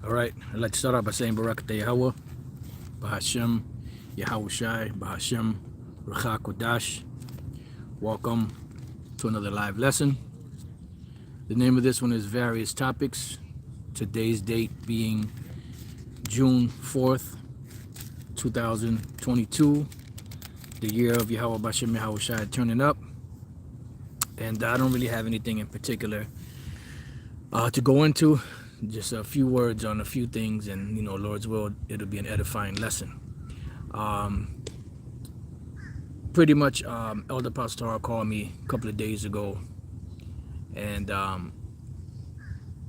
All right, I'd like to start off by saying Barakatah Yahweh, Bahashem, Yahushai, Bahashem, Ruach Kodash. Welcome to another live lesson. The name of this one is Various Topics. Today's date being June 4th, 2022, the year of Yahweh Bashem Yahushai turning up. And I don't really have anything in particular to go into. Just a few words on a few things, and Lord's will, it'll be an edifying lesson. Pretty much, Elder Pastor called me a couple of days ago, and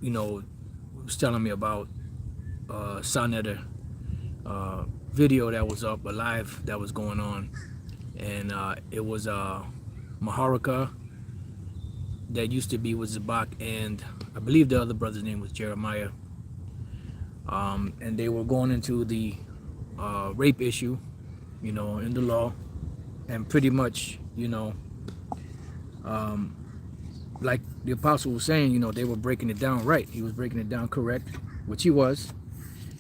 was telling me about Sonetta video that was up, a live that was going on, and it was Maharaka that used to be with Zabak, and I believe the other brother's name was Jeremiah, and they were going into the rape issue, in the law, and pretty much, like the apostle was saying, they were breaking it down right. He was breaking it down correct, which he was,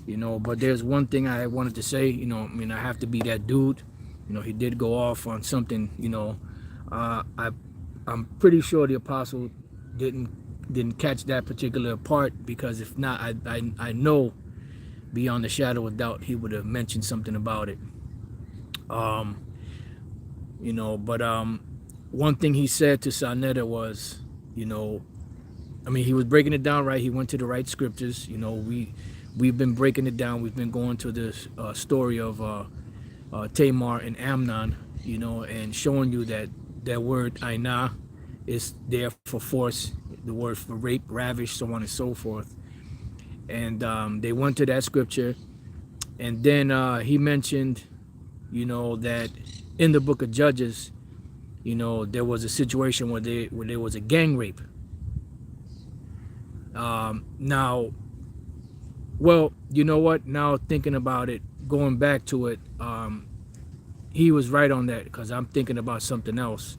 but there's one thing I wanted to say, I have to be that dude. He did go off on something, I'm pretty sure the apostle didn't catch that particular part, because if not, I know beyond the shadow of doubt he would have mentioned something about it. One thing he said to Sonetta was, he was breaking it down right. He went to the right scriptures. We've been breaking it down. We've been going to this story of Tamar and Amnon, and showing you that word Aina is there for force, the word for rape, ravish, so on and so forth. And they went to that scripture, and then he mentioned, that in the book of Judges, there was a situation where there was a gang rape. Now, well, you know what? Now thinking about it, going back to it, he was right on that, because I'm thinking about something else.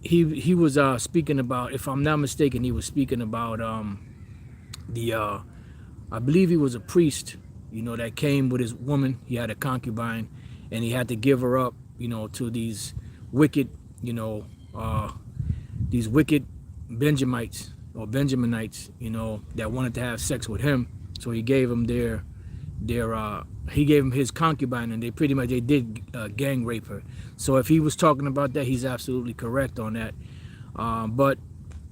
He was speaking about, if I'm not mistaken, he was speaking about I believe he was a priest, that came with his woman. He had a concubine, and he had to give her up, to these wicked, these wicked Benjamites or Benjaminites, that wanted to have sex with him. So he gave them he gave him his concubine, and they did gang rape her. So if he was talking about that, he's absolutely correct on that. But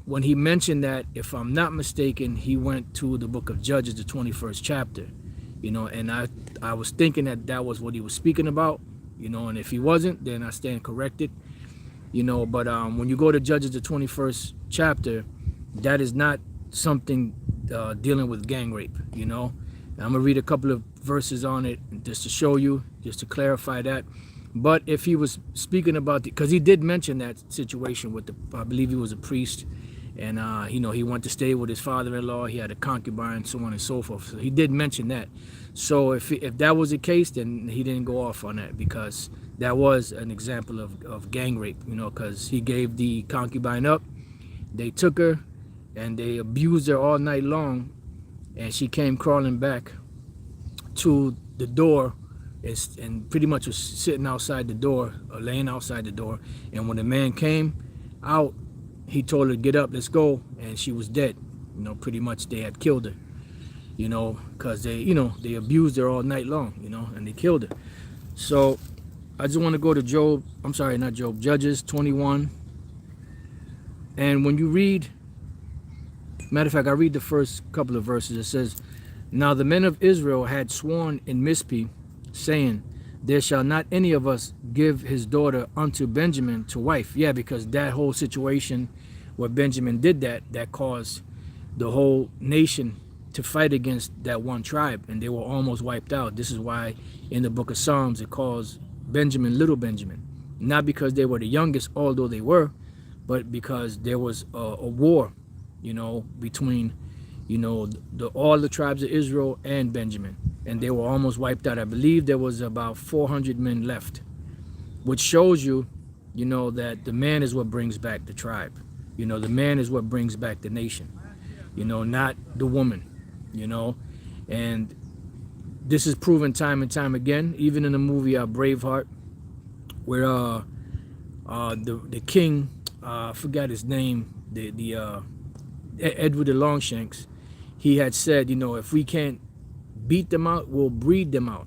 when he mentioned that, if I'm not mistaken, he went to the book of Judges, the 21st chapter, and I was thinking that was what he was speaking about, and if he wasn't, then I stand corrected, but when you go to Judges, the 21st chapter, that is not something dealing with gang rape, I'm gonna read a couple of verses on it just to show you, just to clarify that. But if he was speaking about because he did mention that situation with I believe he was a priest, and he went to stay with his father-in-law. He had a concubine, so on and so forth. So he did mention that. So if that was the case, then he didn't go off on that, because that was an example of gang rape, because he gave the concubine up. They took her and they abused her all night long, and she came crawling back to the door and pretty much was sitting outside the door, or laying outside the door. And when the man came out, he told her, "Get up, let's go," and she was dead. Pretty much they had killed her, because they abused her all night long, and they killed her. So I just want to go to Judges 21. And when you read, matter of fact, I read the first couple of verses. It says, "Now the men of Israel had sworn in Mizpeh, saying, there shall not any of us give his daughter unto Benjamin to wife." Yeah, because that whole situation where Benjamin did that caused the whole nation to fight against that one tribe, and they were almost wiped out. This is why in the book of Psalms it calls Benjamin Little Benjamin. Not because they were the youngest, although they were, but because there was a war, between, all the tribes of Israel and Benjamin, and they were almost wiped out. I believe there was about 400 men left, which shows you, that the man is what brings back the tribe. The man is what brings back the nation. not the woman, and this is proven time and time again, even in the movie Braveheart, where the king, I forgot his name, the Edward the Longshanks, he had said, if we can't beat them out, we'll breed them out.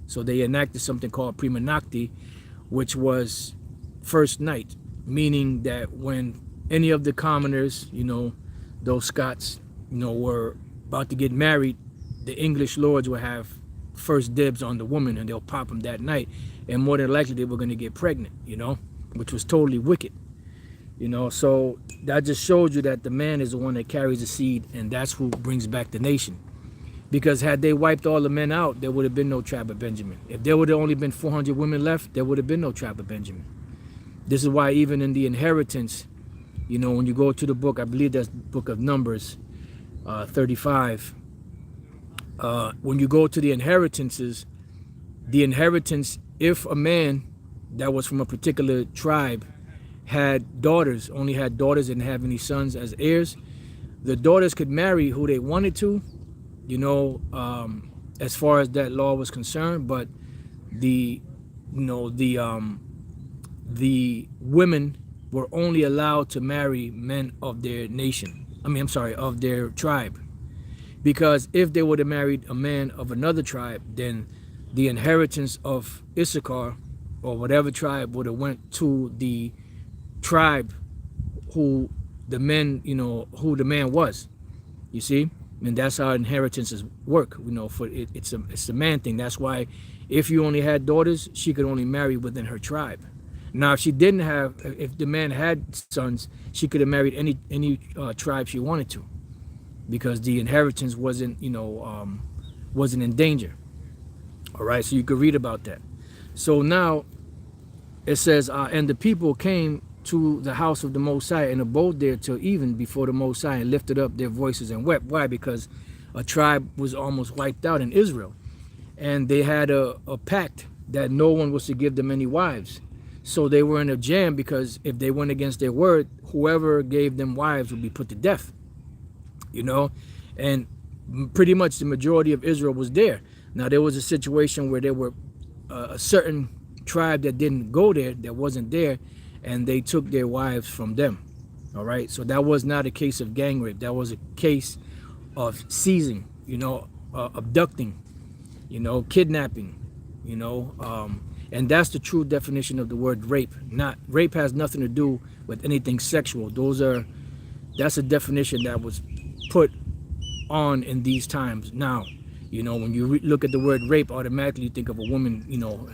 So they enacted something called prima nocte, which was first night, meaning that when any of the commoners, those Scots, were about to get married, the English lords would have first dibs on the woman, and they'll pop them that night, and more than likely they were going to get pregnant, which was totally wicked. So that just shows you that the man is the one that carries the seed, and that's who brings back the nation. Because had they wiped all the men out, there would have been no tribe of Benjamin. If there would have only been 400 women left, there would have been no tribe of Benjamin. This is why even in the inheritance, when you go to the book, I believe that's the book of Numbers 35, when you go to the inheritance, if a man that was from a particular tribe had daughters, only had daughters and didn't have any sons as heirs, the daughters could marry who they wanted to, as far as that law was concerned, but the women were only allowed to marry men of their nation. Of their tribe. Because if they would have married a man of another tribe, then the inheritance of Issachar or whatever tribe would have went to the tribe who the man was. You see? And that's how inheritances work. It's a man thing. That's why if you only had daughters, she could only marry within her tribe. Now, if the man had sons, she could have married any tribe she wanted to, because the inheritance wasn't in danger. All right, so you could read about that. So now it says, and the people came to the house of the Most High and abode there till even before the Most High, and lifted up their voices and wept. Why? Because a tribe was almost wiped out in Israel, and they had a pact that no one was to give them any wives. So they were in a jam, because if they went against their word, whoever gave them wives would be put to death. And pretty much the majority of Israel was there. Now, there was a situation where there were a certain tribe that didn't go there, that wasn't there, and they took their wives from them. All right, so that was not a case of gang rape. That was a case of seizing, abducting, kidnapping, and that's the true definition of the word rape. Rape has nothing to do with anything sexual. That's a definition that was put on in these times. Now, when you look at the word rape, automatically you think of a woman,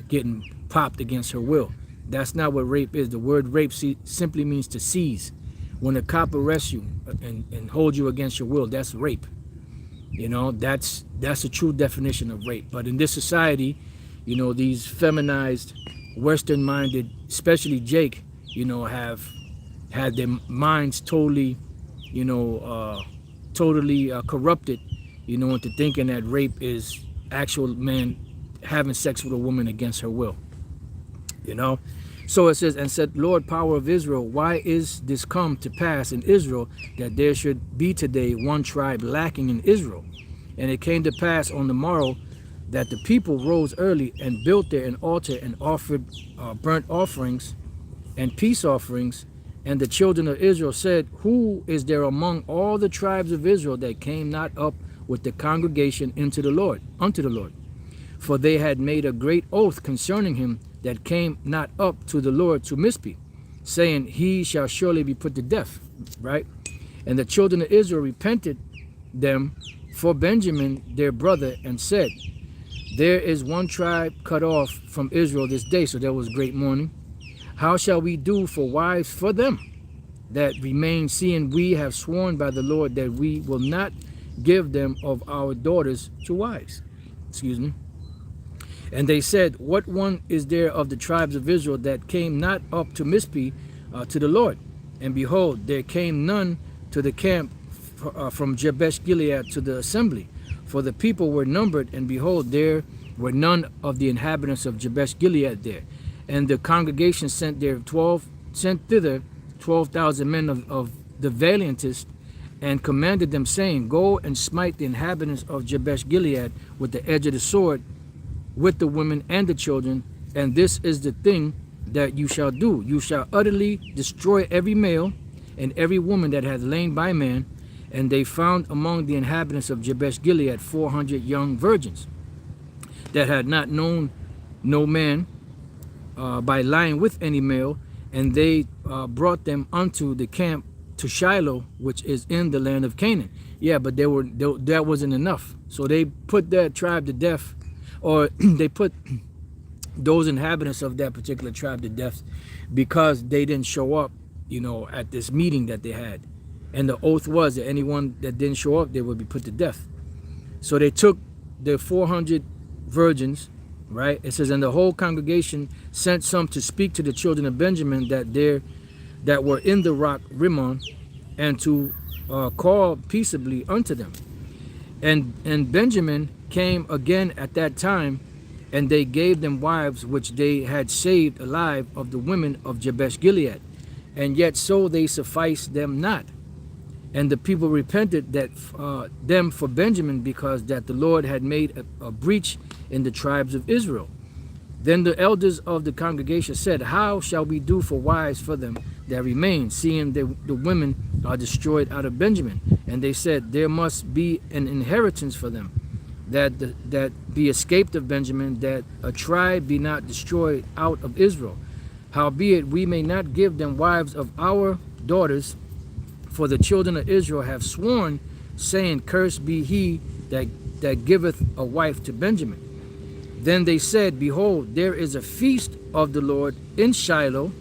getting popped against her will. That's not what rape is. The word rape simply means to seize. When a cop arrests you and holds you against your will, that's rape. That's a true definition of rape. But in this society, these feminized, Western-minded, especially Jake, have had their minds totally corrupted, into thinking that rape is actual man having sex with a woman against her will. So it says, and said, Lord, power of Israel, why is this come to pass in Israel, that there should be today one tribe lacking in Israel? And it came to pass on the morrow that the people rose early and built there an altar and offered burnt offerings and peace offerings. And the children of Israel said, who is there among all the tribes of Israel that came not up with the congregation unto the Lord? For they had made a great oath concerning him that came not up to the Lord to Mizpeh, saying, he shall surely be put to death. Right? And the children of Israel repented them for Benjamin their brother, and said, there is one tribe cut off from Israel this day. So there was great mourning. How shall we do for wives for them that remain, seeing we have sworn by the Lord that we will not give them of our daughters to wives? And they said, what one is there of the tribes of Israel that came not up to Mizpeh to the Lord? And behold, there came none to the camp from Jabesh Gilead to the assembly. For the people were numbered, and behold, there were none of the inhabitants of Jabesh Gilead there. And the congregation sent thither 12,000 men of the valiantest, and commanded them, saying, Go and smite the inhabitants of Jabesh Gilead with the edge of the sword, with the women and the children, and this is the thing that you shall do. You shall utterly destroy every male and every woman that hath lain by man. And they found among the inhabitants of Jabesh Gilead 400 young virgins that had not known no man by lying with any male, and they brought them unto the camp to Shiloh, which is in the land of Canaan. Yeah, but that wasn't enough. So they put that tribe to death, or they put those inhabitants of that particular tribe to death because they didn't show up, at this meeting that they had. And the oath was that anyone that didn't show up, they would be put to death. So they took the 400 virgins, right? It says, and the whole congregation sent some to speak to the children of Benjamin that were in the rock Rimmon, and to call peaceably unto them. And Benjamin came again at that time, and they gave them wives which they had saved alive of the women of Jabesh Gilead, and yet so they sufficed them not. And the people repented them for Benjamin, because that the Lord had made a breach in the tribes of Israel. Then the elders of the congregation said, How shall we do for wives for them that remain, seeing the women are destroyed out of Benjamin? And they said, There must be an inheritance for them, that be escaped of Benjamin, that a tribe be not destroyed out of Israel. Howbeit we may not give them wives of our daughters, for the children of Israel have sworn, saying, Cursed be he that giveth a wife to Benjamin. Then they said, Behold, there is a feast of the Lord in Shiloh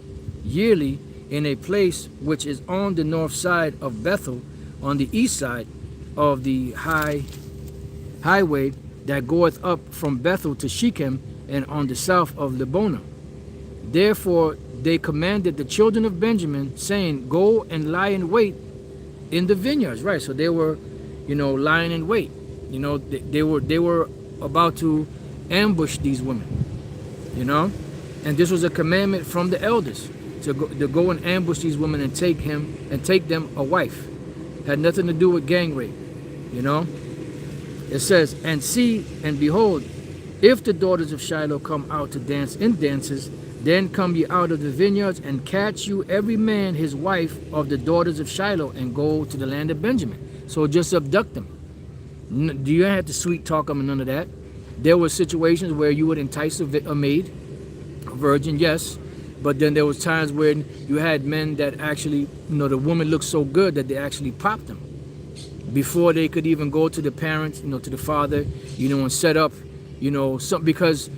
yearly, in a place which is on the north side of Bethel, on the east side of the highway that goeth up from Bethel to Shechem, and on the south of Lebonah. Therefore they commanded the children of Benjamin, saying, Go and lie in wait in the vineyards. Right, so they were, lying in wait. They were about to ambush these women, and this was a commandment from the elders to go and ambush these women and take them a wife. Had nothing to do with gang rape. It says, And see, and behold, if the daughters of Shiloh come out to dance in dances, then come ye out of the vineyards, and catch you every man his wife of the daughters of Shiloh, and go to the land of Benjamin. So just abduct them. Do you have to sweet talk them and none of that? There were situations where you would entice a maid, a virgin, yes, but then there was times when you had men that actually, the woman looked so good that they actually popped them before they could even go to the parents, to the father, and set up, because,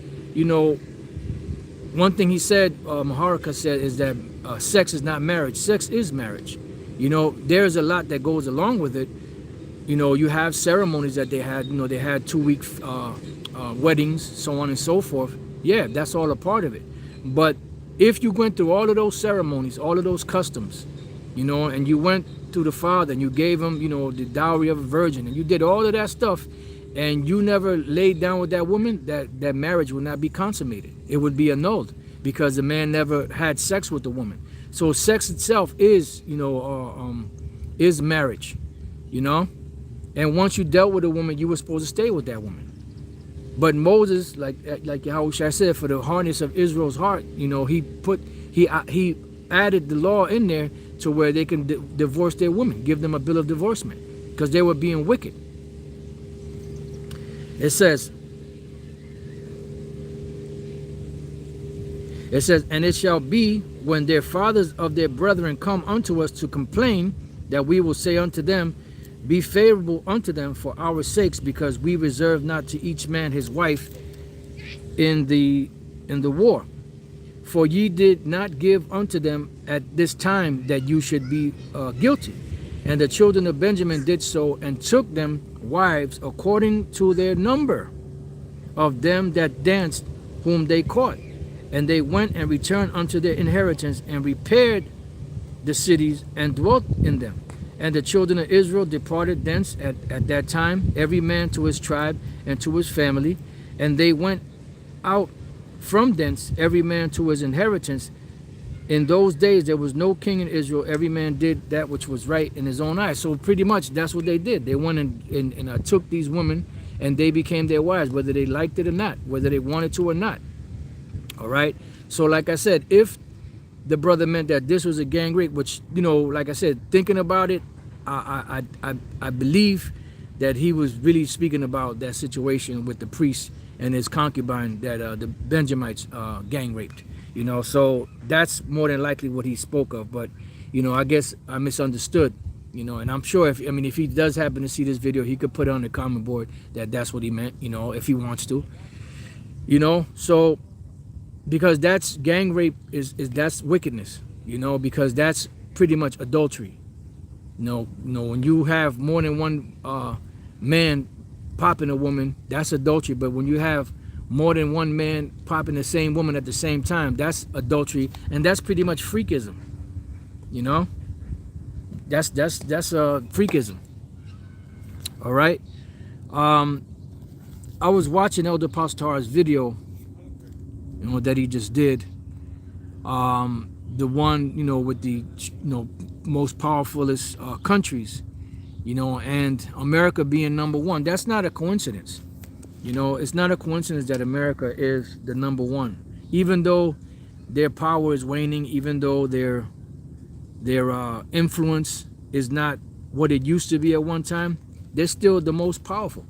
one thing he said, Maharaka said, is that sex is not marriage. Sex is marriage. There's a lot that goes along with it. You have ceremonies that they had, they had 2-week weddings, so on and so forth. Yeah, that's all a part of it. But if you went through all of those ceremonies, all of those customs, and you went to the father and you gave him, the dowry of a virgin, and you did all of that stuff, and you never laid down with that woman, that marriage would not be consummated. It would be annulled, because the man never had sex with the woman. So sex itself is, is marriage, And once you dealt with a woman, you were supposed to stay with that woman. But Moses, like Yahushua said, for the hardness of Israel's heart, he added the law in there to where they can divorce their women, give them a bill of divorcement, because they were being wicked. It says, And it shall be, when their fathers of their brethren come unto us to complain, that we will say unto them, Be favorable unto them for our sakes, because we reserve not to each man his wife in the war. For ye did not give unto them at this time, that you should be guilty. And the children of Benjamin did so, and took them wives according to their number of them that danced, whom they caught. And they went and returned unto their inheritance, and repaired the cities, and dwelt in them. And the children of Israel departed thence at that time, every man to his tribe and to his family. And they went out from thence, every man to his inheritance, In those days, there was no king in Israel. Every man did that which was right in his own eyes. So pretty much that's what they did. They went and took these women, and they became their wives, whether they liked it or not, whether they wanted to or not. All right. So like I said, if the brother meant that this was a gang rape, which, you know, like I said, thinking about it, I believe that he was really speaking about that situation with the priest and his concubine that the Benjamites gang raped. You know, so that's more than likely what he spoke of. But, you know, I guess I misunderstood, you know, and I'm sure if he does happen to see this video, he could put on the comment board that that's what he meant, you know, if he wants to, you know. So because that's gang rape that's wickedness, you know, because that's pretty much adultery. You know, when you have more than one man popping a woman, that's adultery. But when you have more than one man popping the same woman at the same time, that's adultery, and that's pretty much freakism. You know, that's freakism. All right. I was watching Elder Pastor's video, you know, that he just did. The one, you know, with the, you know, most powerfulest countries, you know, and America being number one. That's not a coincidence. You know, it's not a coincidence that America is the number one, even though their power is waning, even though their influence is not what it used to be at one time. They're still the most powerful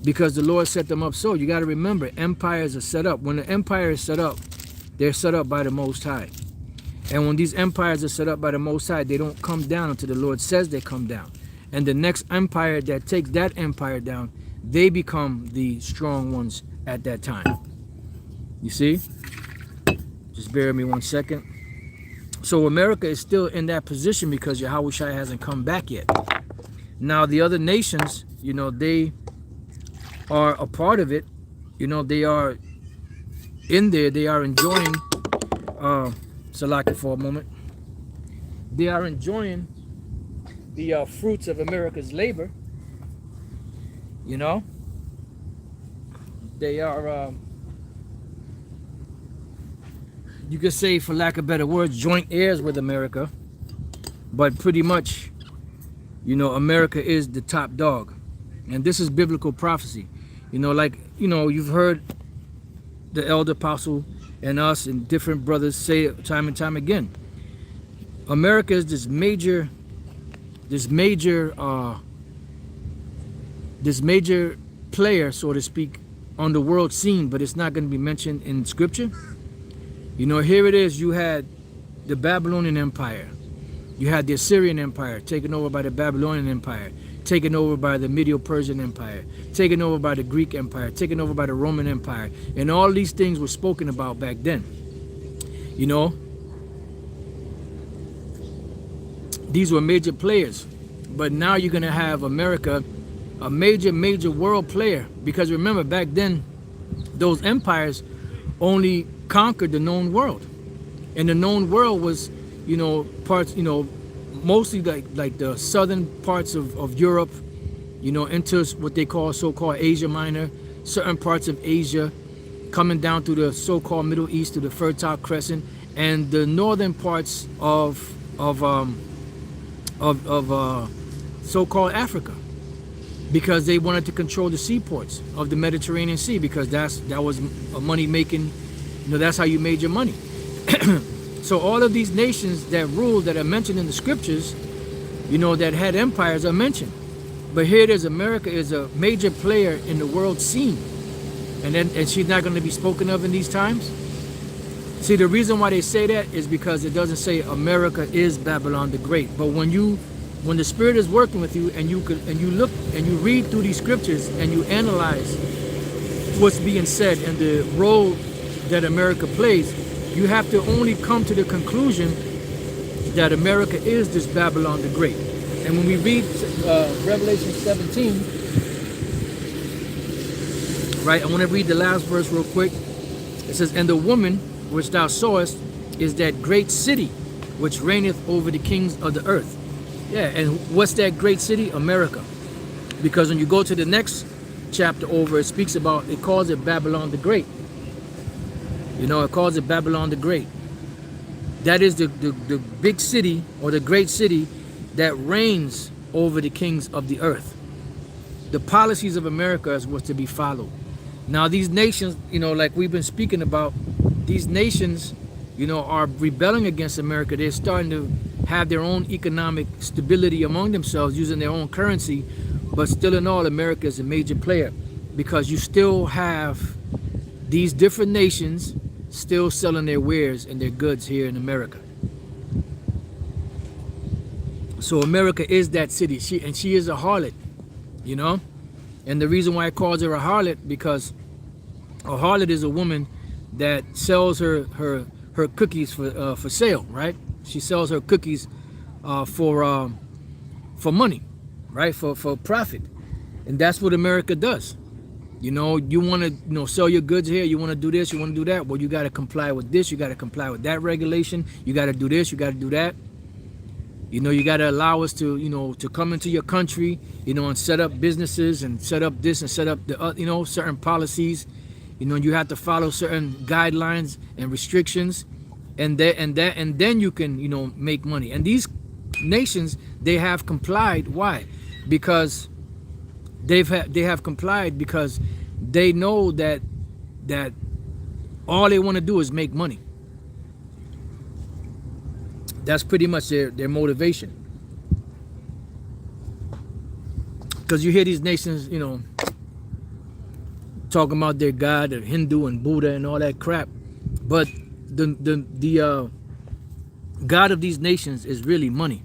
because the Lord set them up. So you got to remember, empires are set up. When the empire is set up, they're set up by the Most High. And when these empires are set up by the Most High, they don't come down until the Lord says they come down. And the next empire that takes that empire down, they become the strong ones at that time. You see? Just bear with me 1 second. So America is still in that position because Yahushua hasn't come back yet. Now the other nations, you know, they are a part of it. You know, they are in there. They are enjoying, Salaki for a moment. They are enjoying the fruits of America's labor. You know, they are, you could say, for lack of better words, joint heirs with America. But pretty much, you know, America is the top dog. And this is biblical prophecy. You know, like, you know, you've heard the elder apostle and us and different brothers say it time and time again. America is this major player, so to speak, on the world scene, but it's not going to be mentioned in scripture. You know, here it is. You had the Babylonian Empire. You had the Assyrian Empire taken over by the Babylonian Empire, taken over by the Medo-Persian Empire, taken over by the Greek Empire, taken over by the Roman Empire. And all these things were spoken about back then. You know, these were major players. But now you're going to have America, a major world player. Because remember, back then, those empires only conquered the known world. And the known world was, you know, parts, you know, mostly like the southern parts of Europe, you know, into what they call so-called Asia Minor, certain parts of Asia, coming down through the so-called Middle East to the Fertile Crescent, and the northern parts of so-called Africa, because they wanted to control the seaports of the Mediterranean Sea, because that was a money making, you know, that's how you made your money. So all of these nations that ruled, that are mentioned in the scriptures, you know, that had empires, are mentioned. But here it is, America is a major player in the world scene, and she's not going to be spoken of in these times. See, the reason why they say that is because it doesn't say America is Babylon the Great. But when the Spirit is working with you, and you look and you read through these scriptures and you analyze what's being said and the role that America plays, you have to only come to the conclusion that America is this Babylon the Great. And when we read Revelation 17, right, I want to read the last verse real quick. It says, "And the woman which thou sawest is that great city which reigneth over the kings of the earth." Yeah, and what's that great city? America. Because when you go to the next chapter over, it speaks about, it calls it Babylon the Great. You know, it calls it Babylon the Great. That is the big city or the great city that reigns over the kings of the earth. The policies of America is what's to be followed. Now these nations, like we've been speaking about, these nations, are rebelling against America. They're starting to have their own economic stability among themselves using their own currency, but still in all, America is a major player because you still have these different nations still selling their wares and their goods here in America. So America is that city. She is a harlot, and the reason why it calls her a harlot, because a harlot is a woman that sells her cookies for sale, right? She sells her cookies for money, right? For profit, and that's what America does. You want to sell your goods here. You want to do this. You want to do that. Well, you got to comply with this. You got to comply with that regulation. You got to do this. You got to do that. You got to allow us to to come into your country, and set up businesses and set up this and set up the certain policies. You have to follow certain guidelines and restrictions, and then you can make money. And these nations, they have complied. Why? Because they have complied because they know that all they want to do is make money. That's pretty much their motivation. Because you hear these nations, talking about their God, their Hindu and Buddha and all that crap, but the God of these nations is really money.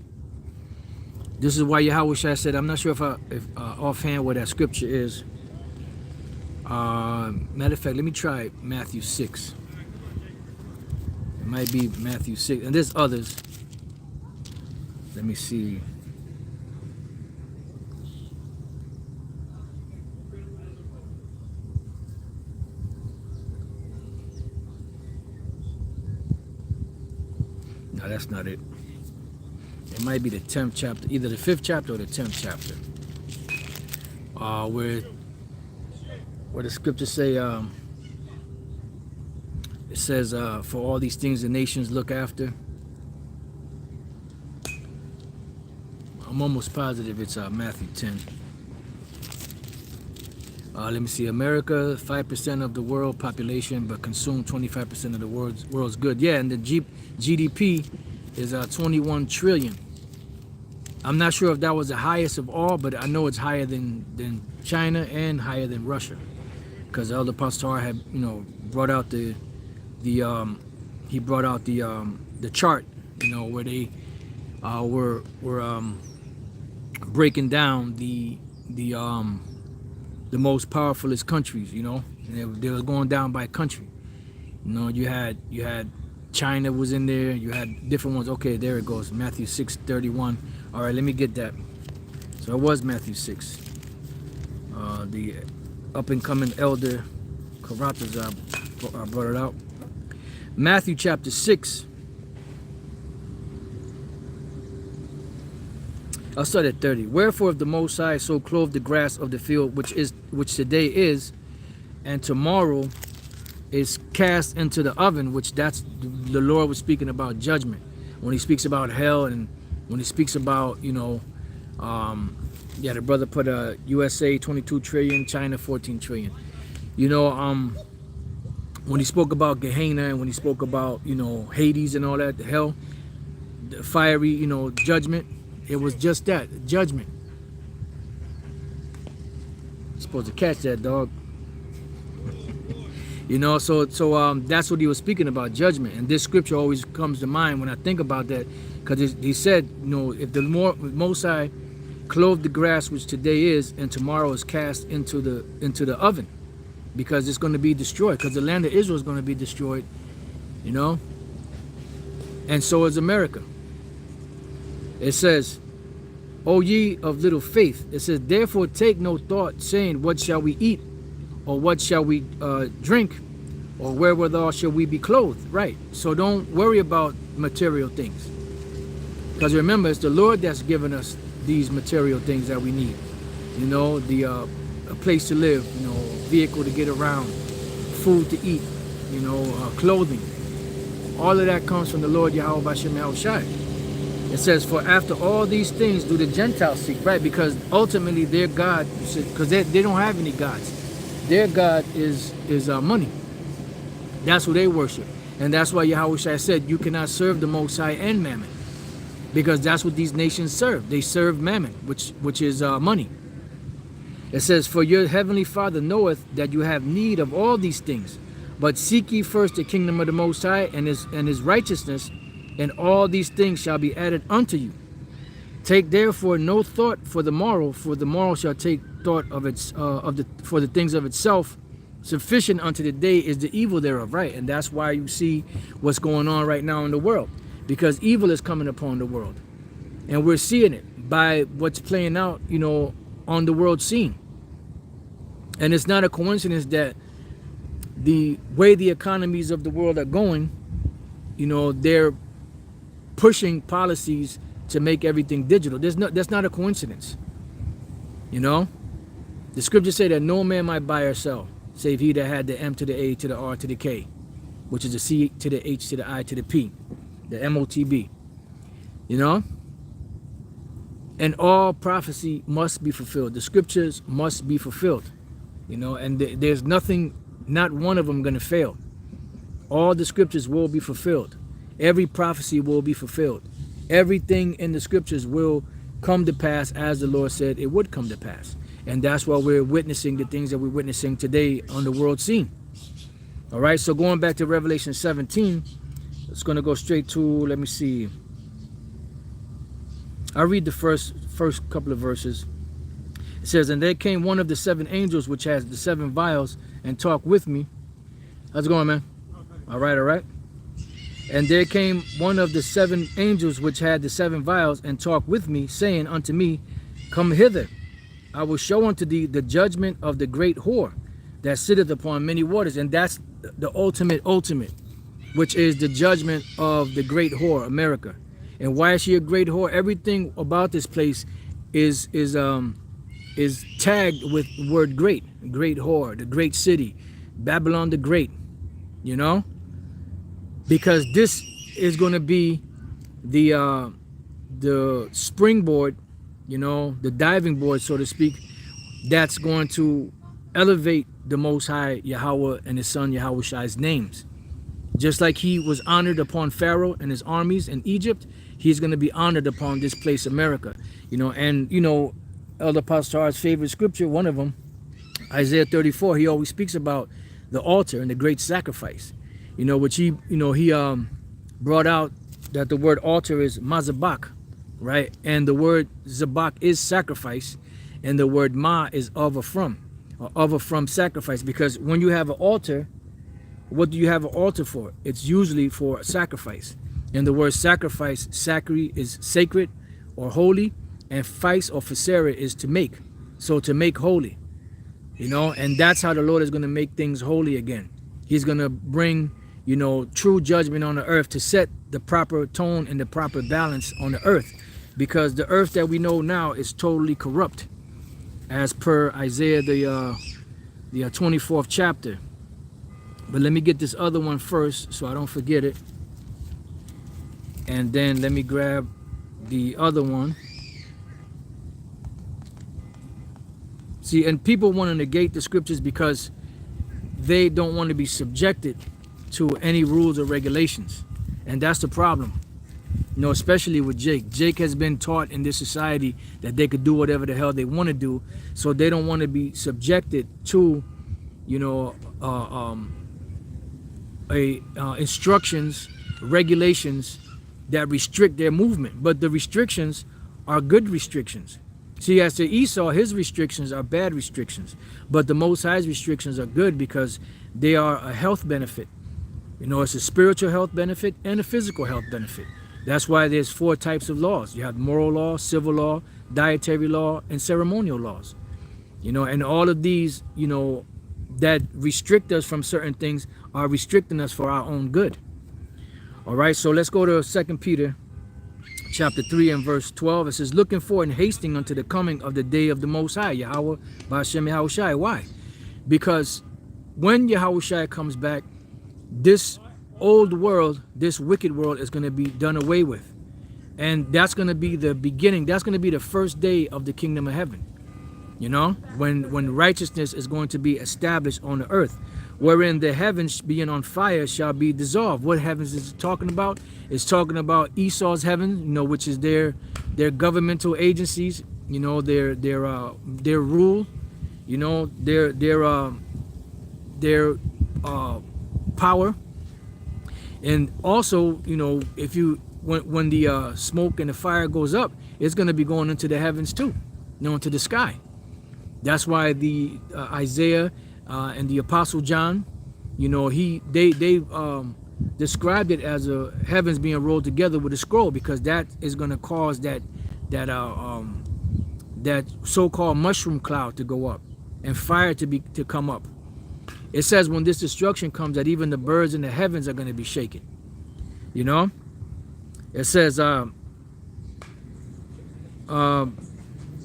This is why Yahweh said, I'm not sure if offhand what that scripture is. Matter of fact, let me try Matthew 6. It might be Matthew 6, and there's others. Let me see. No, that's not it. It might be the 10th chapter, either the 5th chapter or the 10th chapter. Where the scriptures say, it says, for all these things the nations look after. I'm almost positive it's Matthew 10. Let me see. America, 5% of the world population, but consume 25% of the world's good. Yeah, and the GDP is 21 trillion. I'm not sure if that was the highest of all, but I know it's higher than China and higher than Russia, because Elder Pastor had brought out the chart, where they were breaking down the most powerfulest countries, and they were going down by country. You had China was in there, you had different ones. Okay, there it goes, Matthew 6:31. All right, let me get that. So it was Matthew 6. The up and coming elder Karatazar brought it out. Matthew chapter 6. I'll start at 30. Wherefore, if the Most High so clothe the grass of the field, which today is, and tomorrow is cast into the oven, which that's the Lord was speaking about judgment when he speaks about hell, and when he speaks about the brother put USA 22 trillion, China 14 trillion. When he spoke about Gehenna, and when he spoke about Hades and all that, the hell, the fiery judgment, it was just that, judgment. You're supposed to catch that, dog. So that's what he was speaking about, judgment. And this scripture always comes to mind when I think about that, because he said, if the Most High clothe the grass which today is, and tomorrow is cast into the oven, because it's going to be destroyed, because the land of Israel is going to be destroyed, and so is America. It says, O ye of little faith, it says, therefore take no thought, saying, what shall we eat, or what shall we drink, or wherewithal shall we be clothed? Right. So don't worry about material things, because remember, it's the Lord that's given us these material things that we need. A place to live, vehicle to get around, food to eat, clothing. All of that comes from the Lord Yahweh Bashem Yahushai. It says, for after all these things do the Gentiles seek, right? Because ultimately their God, because they don't have any gods. Their God is money. That's who they worship. And that's why Yahushua said, you cannot serve the Most High and Mammon. Because that's what these nations serve. They serve Mammon, which is money. It says, for your heavenly Father knoweth that you have need of all these things. But seek ye first the kingdom of the Most High and his righteousness, and all these things shall be added unto you. Take therefore no thought for the morrow shall take thought of for the things of itself. Sufficient unto the day is the evil thereof, right? And that's why you see what's going on right now in the world, because evil is coming upon the world, and we're seeing it by what's playing out, on the world scene. And it's not a coincidence that the way the economies of the world are going, they're pushing policies to make everything digital. That's not a coincidence. The scriptures say that no man might buy or sell, save he that had the M to the A to the R to the K, which is the C to the H to the I to the P, the MOTB. And all prophecy must be fulfilled. The scriptures must be fulfilled. And there's nothing, not one of them going to fail. All the scriptures will be fulfilled. Every prophecy will be fulfilled. Everything in the scriptures will come to pass as the Lord said it would come to pass. And that's why we're witnessing the things that we're witnessing today on the world scene. All right, so going back to Revelation 17, it's going to go straight to, let me see. I'll read the first couple of verses. It says, and there came one of the 7 angels which has the 7 vials and talked with me. How's it going, man? All right. And there came one of the 7 angels which had the 7 vials and talked with me, saying unto me, come hither. I will show unto thee the judgment of the great whore that sitteth upon many waters. And that's the ultimate, which is the judgment of the great whore, America. And why is she a great whore? Everything about this place is tagged with the word great whore, the great city, Babylon the Great, because this is going to be the springboard, the diving board, so to speak, that's going to elevate the Most High Yahweh and his son Yahweh's names. Just like he was honored upon Pharaoh and his armies in Egypt, he's going to be honored upon this place, America. Elder Pastor Hart's favorite scripture, one of them, Isaiah 34, he always speaks about the altar and the great sacrifice, which he brought out that the word altar is mazabak, right? And the word zabak is sacrifice, and the word ma is of or from sacrifice, because when you have an altar, what do you have an altar for? It's usually for sacrifice. And the word sacrifice, sacri, is sacred or holy, and feis or facere is to make. So to make holy, and that's how the Lord is going to make things holy again. He's going to bring, true judgment on the earth to set the proper tone and the proper balance on the earth, because the earth that we know now is totally corrupt, as per Isaiah the 24th chapter. But let me get this other one first so I don't forget it, and then let me grab the other one. See, and people want to negate the scriptures because they don't want to be subjected to any rules or regulations. And that's the problem. Especially with Jake. Jake has been taught in this society that they could do whatever the hell they want to do. So they don't want to be subjected to, instructions, regulations that restrict their movement. But the restrictions are good restrictions. See, as to Esau, his restrictions are bad restrictions, but the Most High's restrictions are good because they are a health benefit. It's a spiritual health benefit and a physical health benefit. That's why there's 4 types of laws. You have moral law, civil law, dietary law, and ceremonial laws. And all of these, that restrict us from certain things are restricting us for our own good. All right, so let's go to 2 Peter chapter 3 and verse 12. It says, looking for and hasting unto the coming of the day of the Most High, Yahweh, Ba'ashem Yahushai. Why? Because when Yahushai comes back, this old world, this wicked world, is going to be done away with. And that's going to be the beginning. That's going to be the first day of the kingdom of heaven. You know, when righteousness is going to be established on the earth, wherein the heavens being on fire shall be dissolved. What heavens is it talking about? It's talking about Esau's heaven, you know, which is their governmental agencies, you know, their rule, you know, their power. And also, you know, if you when the smoke and the fire goes up, it's going to be going into the heavens too, you know, into the sky. That's why the Isaiah and the Apostle John, you know, they described it as a heavens being rolled together with a scroll, because that is going to cause that so-called mushroom cloud to go up and fire to come up. It says when this destruction comes that even the birds in the heavens are going to be shaken. You know, it says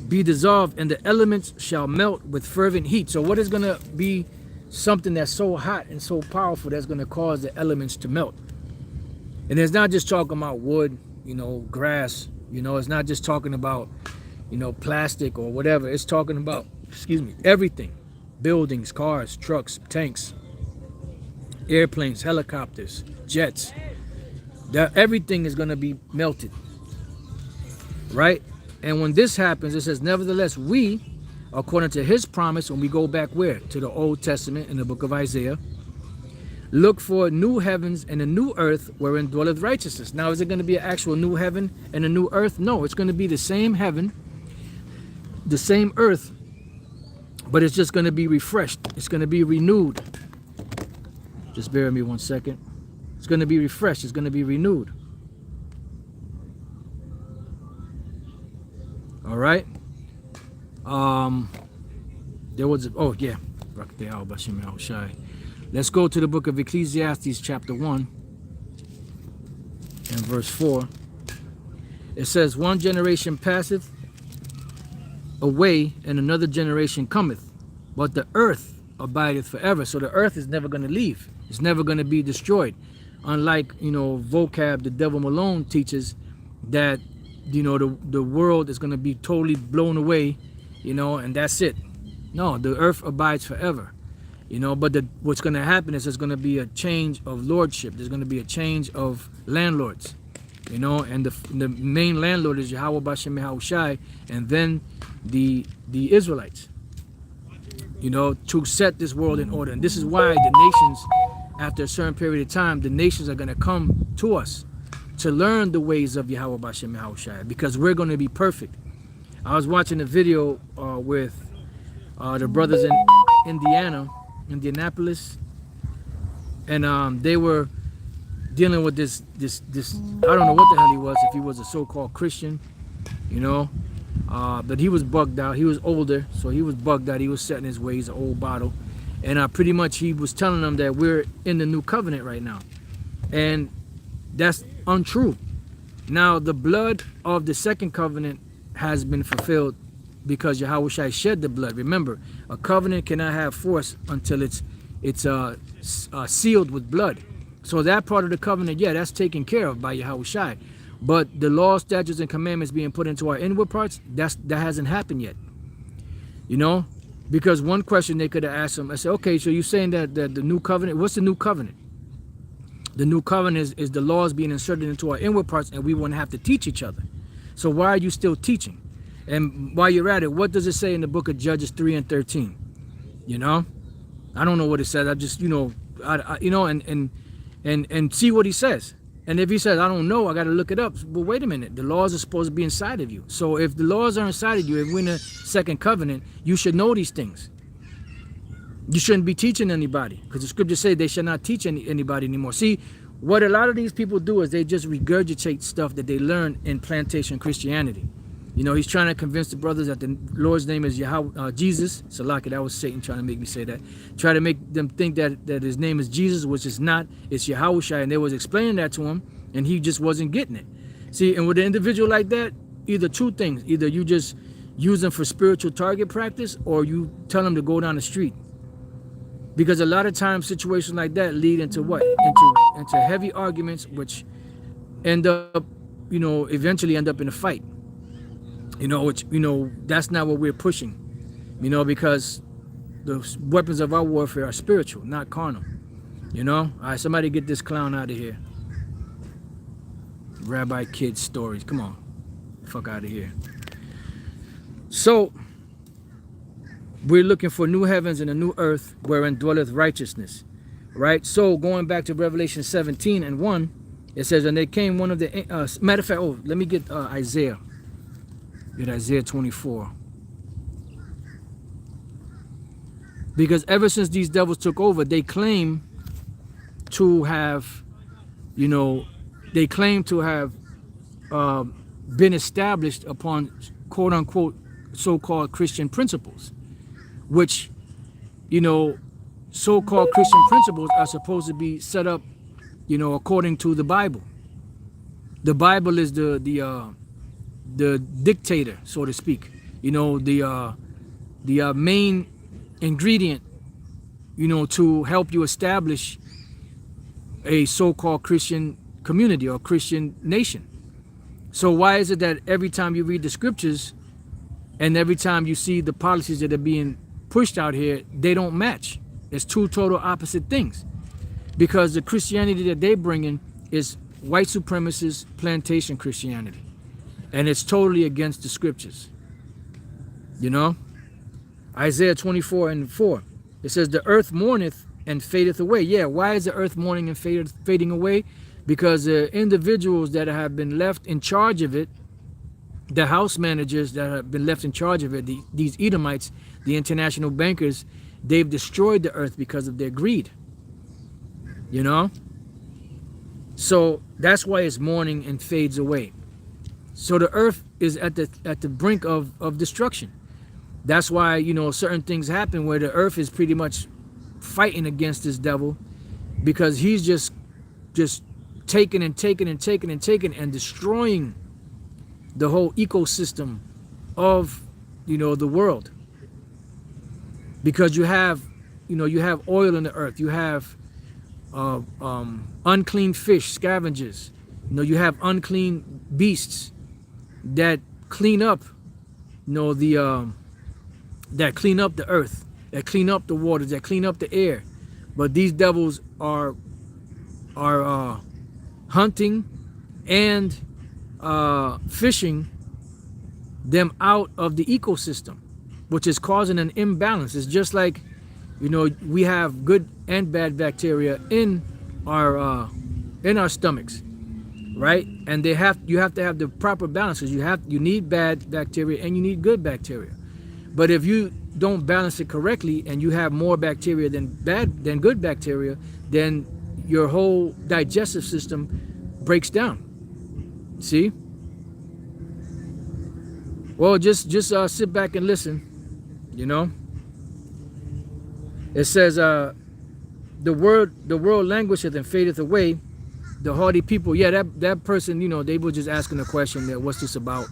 be dissolved, and the elements shall melt with fervent heat. So what is going to be something that's so hot and so powerful that's going to cause the elements to melt? And it's not just talking about wood, you know, grass, you know, it's not just talking about, you know, plastic or whatever. It's talking about, excuse me, everything. Buildings, cars, trucks, tanks, airplanes, helicopters, jets. Everything is going to be melted, right? And when this happens, it says, nevertheless, we, according to his promise, when we go back where? To the Old Testament in the book of Isaiah, look for new heavens and a new earth wherein dwelleth righteousness. Now, is it going to be an actual new heaven and a new earth? No, it's going to be the same heaven, the same earth, but it's just going to be refreshed. It's going to be renewed. Just bear with me 1 second. It's going to be refreshed. It's going to be renewed. All right. There was, oh yeah. Let's go to the book of Ecclesiastes chapter 1 and verse 4. It says, one generation passeth away and another generation cometh, but the earth abideth forever. So the earth is never going to leave. It's never going to be destroyed. Unlike, you know, vocab, the devil Malone teaches that, you know, the world is going to be totally blown away, you know, and that's it. No, the earth abides forever, you know, but what's going to happen is there's going to be a change of lordship. There's going to be a change of landlords, you know, and the main landlord is Yahweh Bashem Yahushai, and then the Israelites, you know, to set this world in order. And this is why the nations, after a certain period of time, the nations are going to come to us to learn the ways of Yahweh Bashem Yahushai, because we're going to be perfect. I was watching a video with the brothers in Indianapolis, and they were dealing with this I don't know what the hell he was, if he was a so-called Christian, you know, but he was bugged out. He was older, so he was bugged out. He was set in his ways, an old bottle, and pretty much he was telling them that we're in the new covenant right now, and that's untrue. Now the blood of the second covenant has been fulfilled because Yahushua shed the blood. Remember, a covenant cannot have force until it's sealed with blood. So that part of the covenant, yeah, that's taken care of by Yahushua. But the law, statutes, and commandments being put into our inward parts, that hasn't happened yet. You know, because one question they could have asked him, I said, okay, so you're saying that the new covenant, what's the new covenant? The new covenant is the laws being inserted into our inward parts, and we won't have to teach each other. So why are you still teaching? And while you're at it, what does it say in the book of Judges 3 and 13? You know, I don't know what it says. I just, you know, and see what he says. And if he says, I don't know, I got to look it up. Well, wait a minute. The laws are supposed to be inside of you. So if the laws are inside of you, if we're in the second covenant, you should know these things. You shouldn't be teaching anybody, because the scriptures say they should not teach anybody anymore. See, what a lot of these people do is they just regurgitate stuff that they learned in plantation Christianity. You know, he's trying to convince the brothers that the Lord's name is Jesus. Salaki, that was Satan trying to make me say that. Try to make them think that his name is Jesus, which is not. It's Yahushua, and they was explaining that to him, and he just wasn't getting it. See, and with an individual like that, either two things. Either you just use them for spiritual target practice, or you tell them to go down the street. Because a lot of times situations like that lead into what? Into heavy arguments, which end up, eventually end up in a fight. Which, that's not what we're pushing. Because the weapons of our warfare are spiritual, not carnal. All right, somebody get this clown out of here. Rabbi Kid stories. Come on. Fuck out of here. So, we're looking for new heavens and a new earth wherein dwelleth righteousness. Right? So, going back to Revelation 17 and 1, it says, and they came one of the... matter of fact, let me get Isaiah. Get Isaiah 24. Because ever since these devils took over, they claim to have, been established upon quote unquote so-called Christian principles, which, so-called Christian principles are supposed to be set up, according to the Bible. The Bible is the dictator, so to speak. The main ingredient, to help you establish a so-called Christian community or Christian nation. So why is it that every time you read the scriptures and every time you see the policies that are being pushed out here, they don't match? It's two total opposite things. Because the Christianity that they bring in is white supremacist plantation Christianity. And it's totally against the scriptures. Isaiah 24 and 4. It says, the earth mourneth and fadeth away. Yeah, why is the earth mourning and fading away? Because the individuals that have been left in charge of it, the house managers that have been left in charge of it, these Edomites, the international bankers, they've destroyed the earth because of their greed. So that's why it's mourning and fades away. So the earth is at the brink of destruction. That's why, certain things happen where the earth is pretty much fighting against this devil, because he's just taking and destroying the whole ecosystem of, the world. Because you have oil in the earth, you have unclean fish, scavengers, you have unclean beasts that clean up, that clean up the earth, that clean up the waters, that clean up the air. But these devils are hunting and fishing them out of the ecosystem, which is causing an imbalance. It's just like, we have good and bad bacteria in our stomachs, right? And you have to have the proper balances. You need bad bacteria and you need good bacteria. But if you don't balance it correctly and you have more bacteria than good bacteria, then your whole digestive system breaks down. See? Well, just sit back and listen. It says, the world languisheth and fadeth away. The haughty people, yeah, that person, they were just asking a question that what's this about?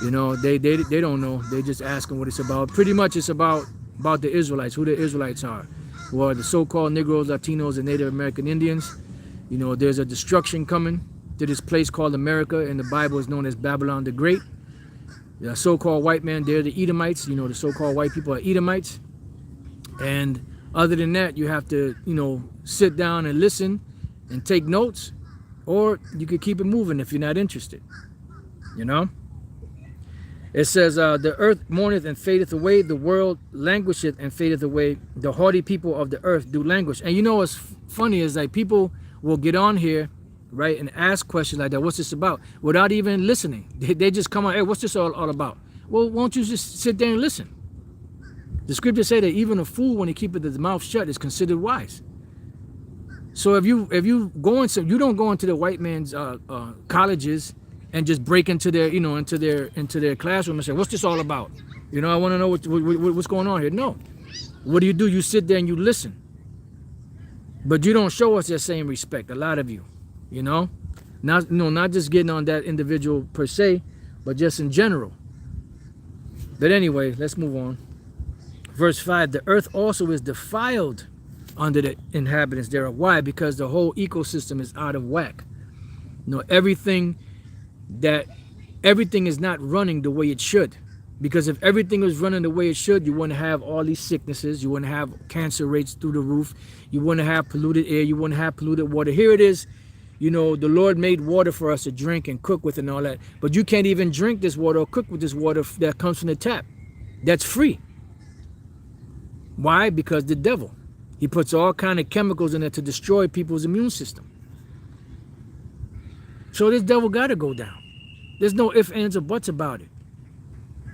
They don't know. They're just asking what it's about. Pretty much it's about the Israelites, who the Israelites are. Who are the so-called Negroes, Latinos, and Native American Indians. There's a destruction coming to this place called America, and the Bible is known as Babylon the Great. The so-called white man, they're the Edomites. The so-called white people are Edomites. And other than that, you have to, sit down and listen and take notes, or you could keep it moving if you're not interested. It says, the earth mourneth and fadeth away, the world languisheth and fadeth away, the haughty people of the earth do languish. And what's funny is like people will get on here, right, and ask questions like that, what's this about, without even listening. They just come on, hey, what's this all about? Well, won't you just sit there and listen? The scriptures say that even a fool, when he keepeth his mouth shut, is considered wise. So if you you don't go into the white man's colleges and just break into their into their classroom and say, what's this all about? I want to know what's going on here. No. What do? You sit there and you listen. But you don't show us that same respect, a lot of you. Not just getting on that individual per se, but just in general. But anyway, let's move on. Verse 5, the earth also is defiled under the inhabitants thereof. Why? Because the whole ecosystem is out of whack. You know, everything is not running the way it should. Because if everything was running the way it should, you wouldn't have all these sicknesses. You wouldn't have cancer rates through the roof. You wouldn't have polluted air. You wouldn't have polluted water. Here it is. You know, the Lord made water for us to drink and cook with and all that. But you can't even drink this water or cook with this water that comes from the tap. That's free. Why? Because the devil. He puts all kind of chemicals in it to destroy people's immune system. So this devil got to go down. There's no ifs, ands, or buts about it.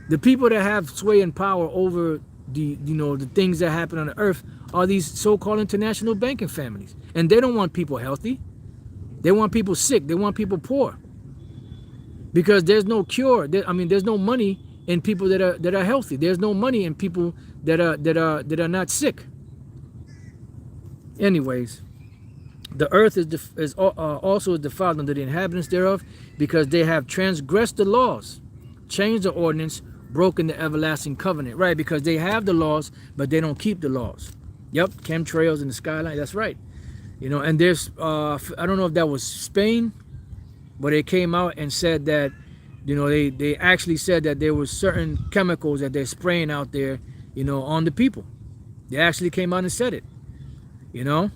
The people that have sway and power over the things that happen on the earth are these so-called international banking families. And they don't want people healthy. They want people sick. They want people poor. Because there's no cure. There's no money in people that are healthy. There's no money in people that are not sick. Anyways, the earth is also defiled under the inhabitants thereof, because they have transgressed the laws, changed the ordinance, broken the everlasting covenant. Right? Because they have the laws, but they don't keep the laws. Yep, chemtrails in the skyline. That's right. You know, and there's I don't know if that was Spain, but they came out and said that, you know, they actually said that there was certain chemicals that they're spraying out there, you know, on the people. They actually came out and said it, you know,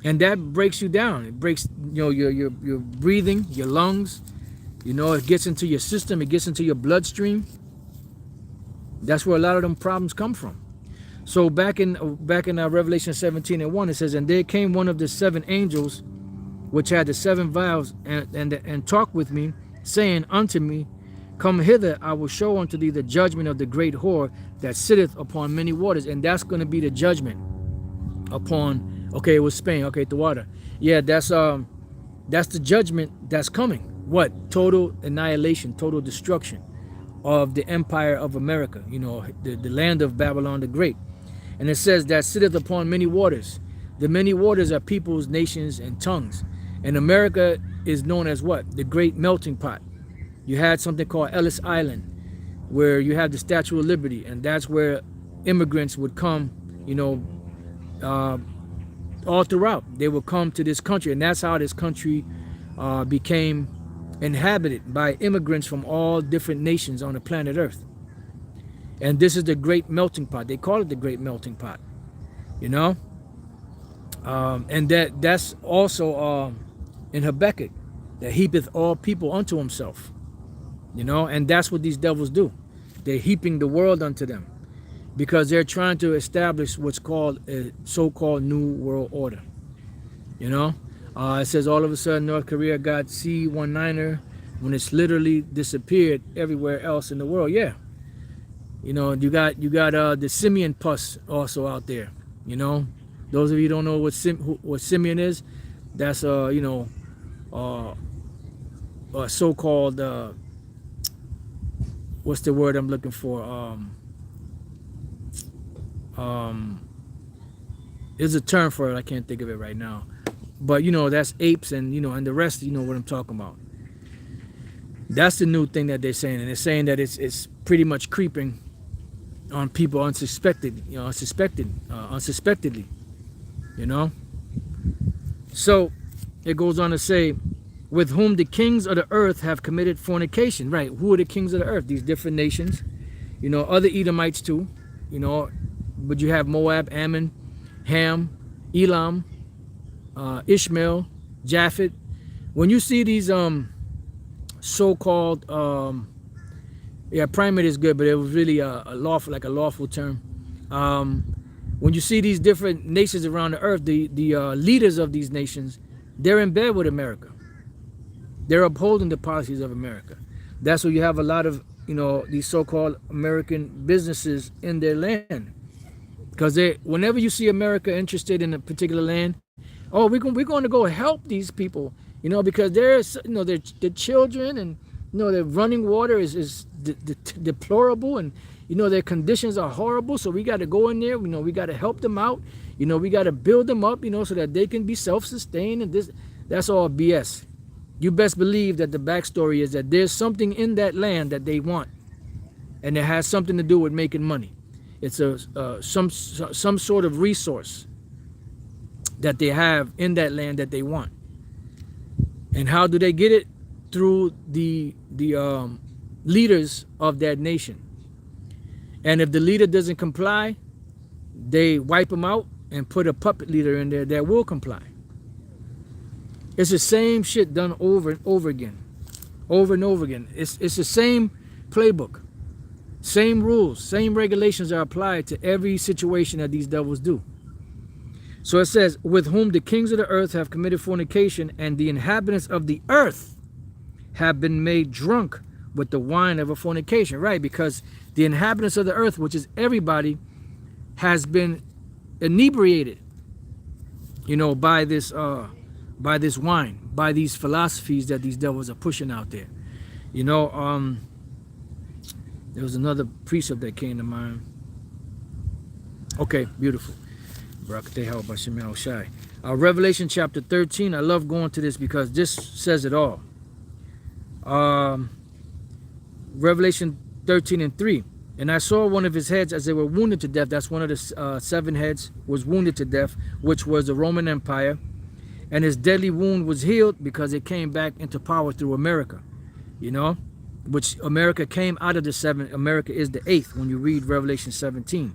and that breaks you down. It breaks, you know, your breathing, your lungs, you know, it gets into your system, it gets into your bloodstream. That's where a lot of them problems come from. So back in Revelation 17:1, it says, and there came one of the 7 angels, which had the 7 vials, and talked with me, saying unto me, come hither, I will show unto thee the judgment of the great whore that sitteth upon many waters. And that's going to be the judgment upon, okay, it was Spain, okay, the water. Yeah, that's the judgment that's coming. What? Total annihilation, total destruction of the empire of America, you know, the land of Babylon the Great. And it says that sitteth upon many waters. The many waters are peoples, nations, and tongues. And America is known as what? The great melting pot. You had something called Ellis Island, where you have the Statue of Liberty, and that's where immigrants would come, you know, all throughout. They would come to this country, and that's how this country became inhabited by immigrants from all different nations on the planet Earth. And this is the great melting pot. They call it the great melting pot, you know. And that's also in Habakkuk, that heapeth all people unto himself, you know. And that's what these devils do. They're heaping the world unto them, because they're trying to establish what's called a so-called new world order, you know. It says all of a sudden North Korea got C-19er when it's literally disappeared everywhere else in the world. Yeah. You know, you got the simian pus also out there. You know, those of you who don't know what simian is, that's you know, a so-called what's the word I'm looking for? There's a term for it. I can't think of it right now. But you know, that's apes, and you know, and the rest, you know what I'm talking about. That's the new thing that they're saying, and they're saying that it's pretty much creeping on people unsuspectedly, you know. So it goes on to say, with whom the kings of the earth have committed fornication. Right? Who are the kings of the earth? These different nations, you know, other Edomites too, you know, but you have Moab, Ammon, Ham, Elam, Ishmael, Japhet. When you see these so-called primate is good, but it was really a lawful term. When you see these different nations around the earth, the leaders of these nations, they're in bed with America. They're upholding the policies of America. That's why you have a lot of, you know, these so-called American businesses in their land, because whenever you see America interested in a particular land, oh, we're going to go help these people, you know, because there's, you know, their children, and you know, their running water is deplorable, and you know, their conditions are horrible. So we got to go in there, you know, we got to help them out, you know, we got to build them up, you know, so that they can be self-sustained. And that's all BS. You best believe that the backstory is that there's something in that land that they want, and it has something to do with making money. It's some sort of resource, that they have in that land that they want. And how do they get it? Through the leaders of that nation. And if the leader doesn't comply, they wipe them out and put a puppet leader in there that will comply. It's the same shit done over and over again. Over and over again. It's the same playbook. Same rules, same regulations are applied to every situation that these devils do. So it says, with whom the kings of the earth have committed fornication, and the inhabitants of the earth have been made drunk with the wine of a fornication. Right, because the inhabitants of the earth, which is everybody, has been inebriated, you know, by this wine, by these philosophies that these devils are pushing out there. You know, there was another precept that came to mind. Okay, beautiful. Revelation chapter 13. I love going to this because this says it all. Revelation 13:3. And I saw one of his heads as they were wounded to death. That's one of the 7 heads was wounded to death, which was the Roman Empire. And his deadly wound was healed because it came back into power through America. You know, which America came out of the 7. America is the 8th when you read Revelation 17.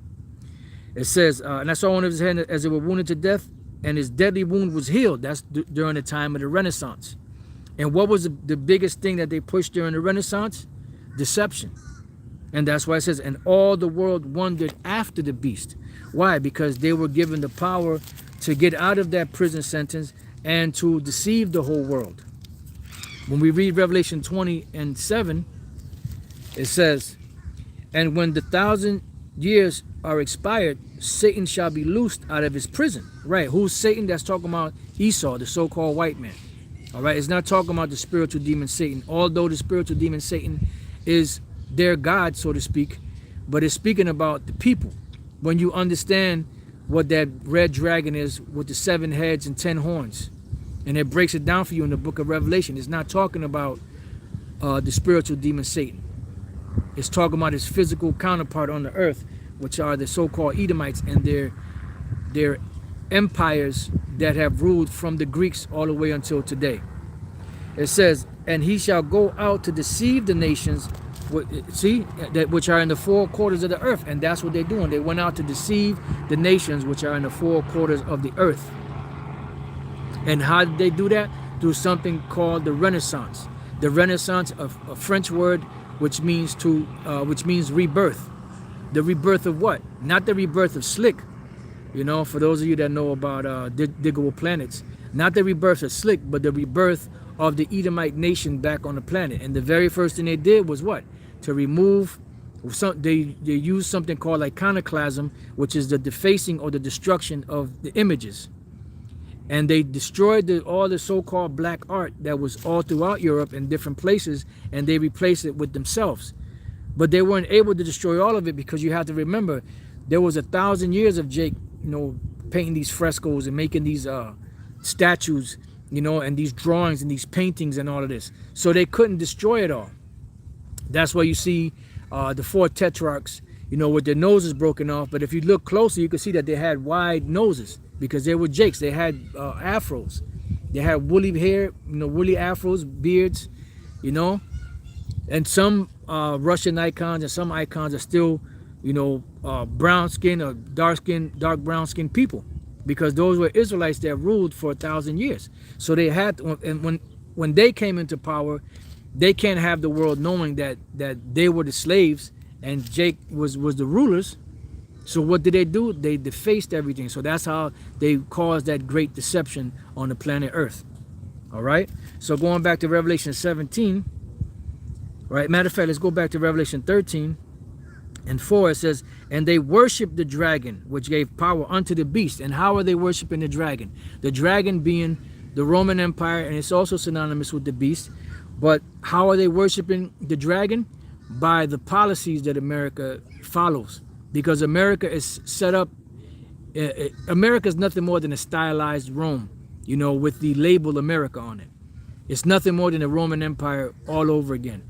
It says, and I saw one of his heads as they were wounded to death, and his deadly wound was healed. That's during the time of the Renaissance. And what was the biggest thing that they pushed during the Renaissance? Deception. And that's why it says, and all the world wondered after the beast. Why? Because they were given the power to get out of that prison sentence and to deceive the whole world. When we read Revelation 20:7, it says, and when the 1,000 years are expired, Satan shall be loosed out of his prison. Right, who's Satan? That's talking about Esau, the so-called white man. All right, it's not talking about the spiritual demon Satan, although the spiritual demon Satan is their God, so to speak, but it's speaking about the people. When you understand what that red dragon is with the 7 heads and 10 horns, and it breaks it down for you in the book of Revelation, it's not talking about the spiritual demon Satan. It's talking about his physical counterpart on the earth, which are the so-called Edomites and their empires that have ruled from the Greeks all the way until today. It says, and he shall go out to deceive the nations, which are in the 4 quarters of the earth. And that's what they're doing. They went out to deceive the nations which are in the 4 quarters of the earth. And how did they do that? Through something called the Renaissance. The Renaissance, a French word which means rebirth. The rebirth of what? Not the rebirth of Slick. You know, for those of you that know about diggable planets, not the rebirth of Slick, but the rebirth of the Edomite nation back on the planet. And the very first thing they did was what? To remove they used something called iconoclasm, which is the defacing or the destruction of the images. And they destroyed all the so-called black art that was all throughout Europe and different places, and they replaced it with themselves. But they weren't able to destroy all of it, because you have to remember, there was 1,000 years of Jake, you know, painting these frescoes and making these statues, you know, and these drawings and these paintings and all of this. So they couldn't destroy it all. That's why you see the 4 tetrarchs, you know, with their noses broken off. But if you look closer, you can see that they had wide noses, because they were Jakes. They had afros. They had woolly hair, you know, woolly afros, beards, you know. And some Russian icons and some icons are still, you know, brown skin or dark brown skin people, because those were Israelites that ruled for 1,000 years. So they had to, and when they came into power, they can't have the world knowing that they were the slaves and Jake was the rulers. So what did they do? They defaced everything. So that's how they caused that great deception on the planet Earth. All right. So going back to Revelation 17. Right. Matter of fact, let's go back to Revelation 13:4. It says, and they worshiped the dragon, which gave power unto the beast. And how are they worshiping the dragon? The dragon being the Roman Empire, and it's also synonymous with the beast. But how are they worshiping the dragon? By the policies that America follows. Because America is set up, America is nothing more than a stylized Rome, you know, with the label America on it. It's nothing more than a Roman Empire all over again.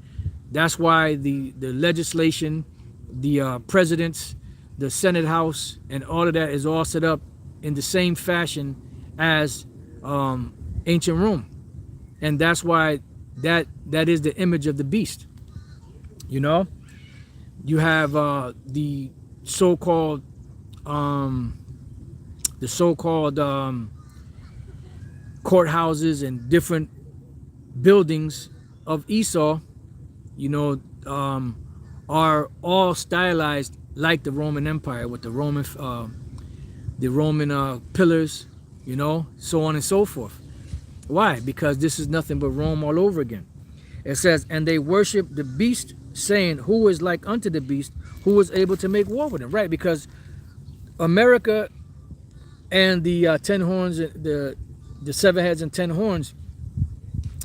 That's why the legislation, the presidents, the Senate House, and all of that is all set up in the same fashion as ancient Rome. And that's why that is the image of the beast. You know, you have the so-called courthouses and different buildings of Esau, you know, are all stylized like the Roman Empire, with the Roman pillars, you know, so on and so forth. Why? Because this is nothing but Rome all over again. It says, and they worship the beast, saying, who is like unto the beast, who was able to make war with him? Right? Because America and the 10 horns, the 7 heads and 10 horns,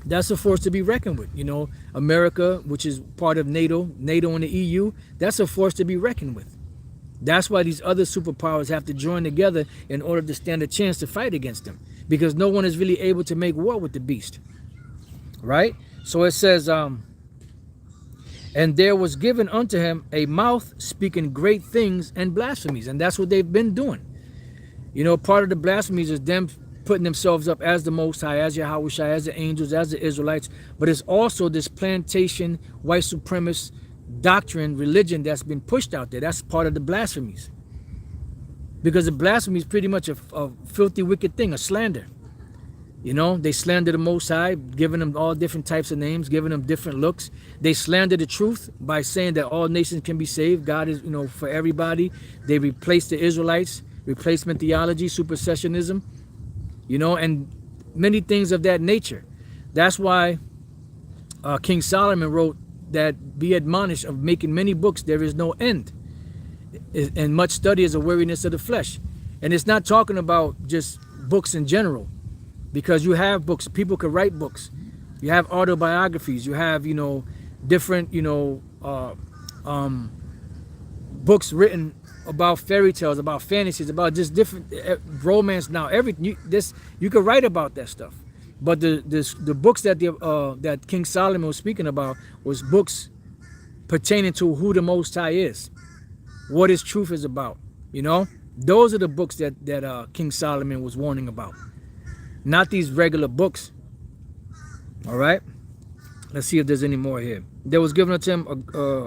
that's a force to be reckoned with. You know, America, which is part of NATO and the EU, that's a force to be reckoned with. That's why these other superpowers have to join together in order to stand a chance to fight against them, because no one is really able to make war with the beast. Right? So it says, and there was given unto him a mouth speaking great things and blasphemies. And that's what they've been doing. You know, part of the blasphemies is them putting themselves up as the Most High, as Yahweh Shai, as the angels, as the Israelites. But it's also this plantation, white supremacist doctrine, religion that's been pushed out there. That's part of the blasphemies. Because the blasphemy is pretty much a filthy, wicked thing, a slander. You know, they slander the Most High, giving them all different types of names, giving them different looks. They slander the truth by saying that all nations can be saved. God is, you know, for everybody. They replace the Israelites, replacement theology, supersessionism, you know, and many things of that nature. That's why King Solomon wrote that, be admonished of making many books, there is no end. And much study is a weariness of the flesh. And it's not talking about just books in general, because you have books, people could write books. You have autobiographies, you have, you know, different, you know, books written about fairy tales, about fantasies, about just different romance. Now, you could write about that stuff. But the books that that King Solomon was speaking about was books pertaining to who the Most High is, what his truth is about. You know, those are the books that King Solomon was warning about, not these regular books. All right, let's see if there's any more here. There was given unto him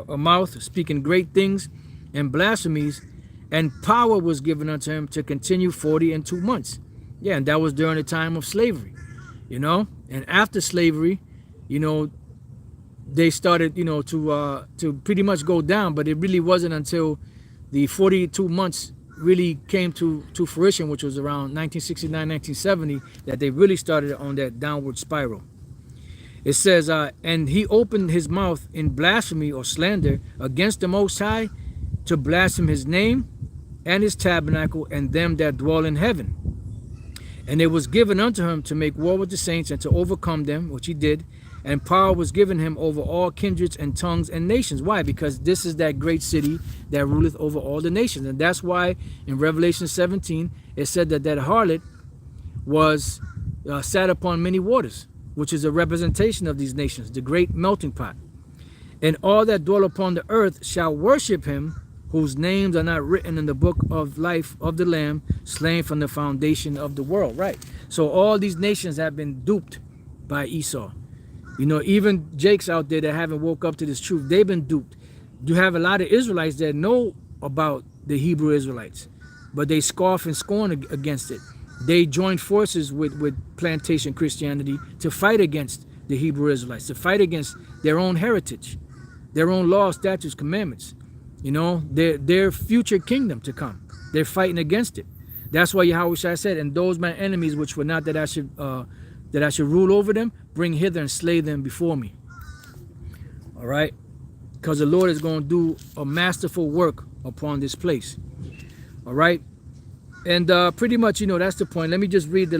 a mouth speaking great things and blasphemies, and power was given unto him to continue 42 months. Yeah, and that was during the time of slavery. You know, and after slavery, you know, they started, you know, to pretty much go down. But it really wasn't until the 42 months really came to fruition, which was around 1969, 1970, that they really started on that downward spiral. It says, and he opened his mouth in blasphemy or slander against the Most High, to blaspheme his name and his tabernacle and them that dwell in heaven. And it was given unto him to make war with the saints and to overcome them, which he did. And power was given him over all kindreds and tongues and nations. Why? Because this is that great city that ruleth over all the nations. And that's why in Revelation 17, it said that harlot was sat upon many waters, which is a representation of these nations, the great melting pot. And all that dwell upon the earth shall worship him, whose names are not written in the book of life of the Lamb, slain from the foundation of the world. Right. So all these nations have been duped by Esau. You know, even Jakes out there that haven't woke up to this truth, they've been duped. You have a lot of Israelites that know about the Hebrew Israelites, but they scoff and scorn against it. They join forces with plantation Christianity to fight against the Hebrew Israelites, to fight against their own heritage, their own laws, statutes, commandments. You know, their future kingdom to come. They're fighting against it. That's why Yahweh Shai said, and those my enemies which were not that I should rule over them, bring hither and slay them before me. All right? Because the Lord is going to do a masterful work upon this place. All right? And pretty much, you know, that's the point. Let me just read the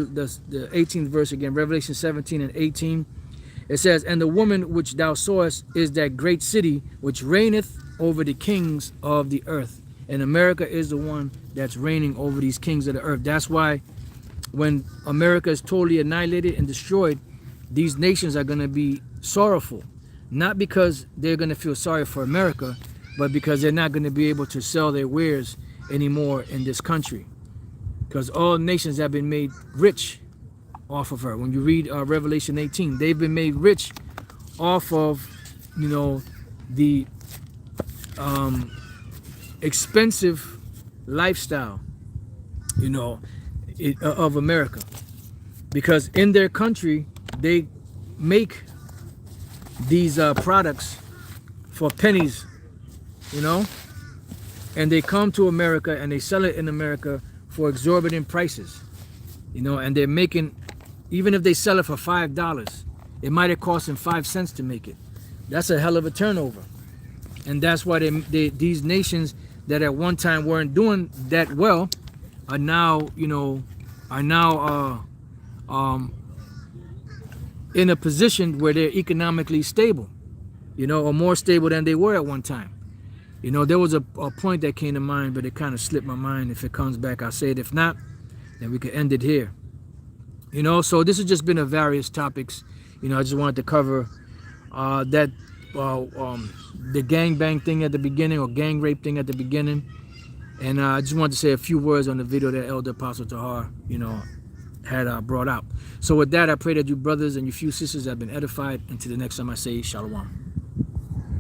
18th verse again, Revelation 17 and 18. It says, and the woman which thou sawest is that great city which reigneth over the kings of the earth. And America is the one that's reigning over these kings of the earth. That's why when America is totally annihilated and destroyed, these nations are going to be sorrowful. Not because they're going to feel sorry for America, but because they're not going to be able to sell their wares anymore in this country. because all nations have been made rich off of her. When you read Revelation 18, they've been made rich off of, you know, the expensive lifestyle, you know, of America, because in their country they make these products for pennies, you know, and they come to America and they sell it in America for exorbitant prices, you know, and they're making, even if they sell it for $5, it might have cost them 5 cents to make it. That's a hell of a turnover. And that's why these nations that at one time weren't doing that well are now, you know, in a position where they're economically stable, you know, or more stable than they were at one time. You know, there was a point that came to mind, but it kind of slipped my mind. If it comes back, I'll say it. If not, then we could end it here. You know, so this has just been a various topics. You know, I just wanted to cover the gangbang thing at the beginning, or gang rape thing at the beginning. And I just wanted to say a few words on the video that Elder Apostle Tahar, you know, had brought out. So with that, I pray that you brothers and you few sisters have been edified. Until the next time I say, Shalom.